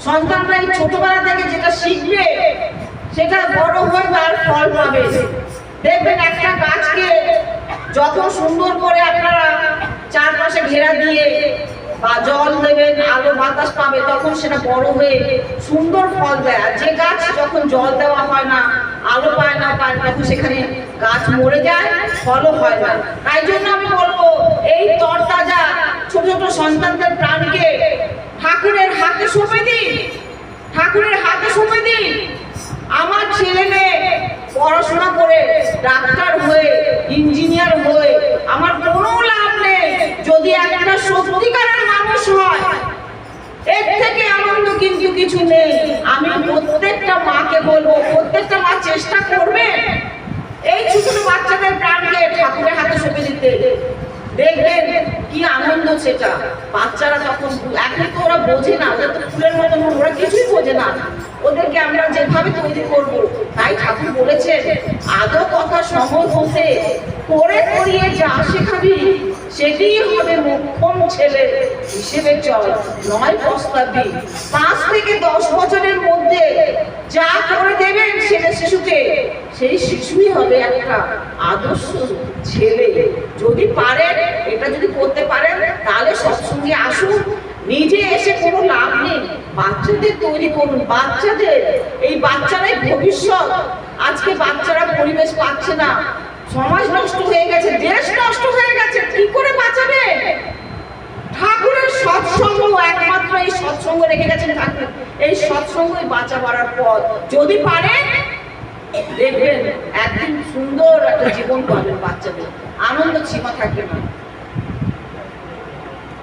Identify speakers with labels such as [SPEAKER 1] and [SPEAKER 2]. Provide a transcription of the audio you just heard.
[SPEAKER 1] সন্তানরা এই ছোটবেলা থেকে যেটা শিখবে সেটা বড় হয়ে তার ফল পাবে। দেখবেন একটা গাছকে যত সুন্দর করে আপনারা চারপাশে ঘেরা দিয়ে বা জল দেবেন, আলো বাতাস পাবে, তখন সেটা বড় হয়ে সুন্দর ফল দেয়। আর যে গাছ যখন জল দেওয়া হয় না, আলো পায় না, তখন সেখানে গাছ মরে যায়, ফলও হয় না। তাই জন্য আমি বলবো, এই তরতাজা ছোট ছোট সন্তানদের প্রাণকে ঠাকুরের হাতে সঁপে দিন, ঠাকুরের হাতে সঁপে দিন। আমার ছেলে মেয়ে পড়াশোনা করে ডাক্তার হয়ে, ইঞ্জিনিয়ার হয়ে আমার কোনো লাভ নেই যদি একটা সত্যিকারের মানুষ হয়। এর থেকে আনন্দ কিন্তু কিছু নেই। আমি প্রত্যেকটা মাকে বলবো, প্রত্যেকটা মা চেষ্টা করবে এই ছোট ছোট বাচ্চাদের প্রাণকে ঠাকুরের হাতে সঁপে দিতে। দেখবেন কি আনন্দ সেটা। বাচ্চারা তখন এখন তো ওরা বোঝে না, ওদের তো ফুলের মতন, ওরা কিছুই বোঝে না। ওদেরকে আমরা যেভাবে তৈরি করব, তাই ঠাকুর বলেছেন, আদৌ কথা সহজ হতে করে করিয়ে যা শেখাবি সেটি হবে মোক্ষম ছেলে হিসেবে চল, নয় প্রস্তাবি। 5 থেকে 10 বছরের মধ্যে যা করে দেবেন ছেলে শিশুকে, সেই শিশুই হবে একটা আদর্শ ছেলে। যদি পারেন, এটা যদি করতে পারেন, তাহলে সৎসঙ্গে আসুন। নিজে এসে কোনো লাভ নেই, বাচ্চাদের তৈরি করুন। বাচ্চাদের, এই বাচ্চারাই ভবিষ্যৎ। আজকে বাচ্চারা পরিবেশ পাচ্ছে না, সমাজ নষ্ট হয়ে গেছে, দেশ নষ্ট হয়ে গেছে, কি করে বাঁচাবে? ঠাকুরের সৎসঙ্গ, একমাত্র এই সৎসঙ্গ রেখে গেছেন ঠাকুর। এই সৎসঙ্গই বাঁচা বাড়ার পথ। যদি পারেন, দেখবেন একদিন সুন্দর একটা জীবন পাবেন, বাচ্চাদের আনন্দ সীমা থাকবে না।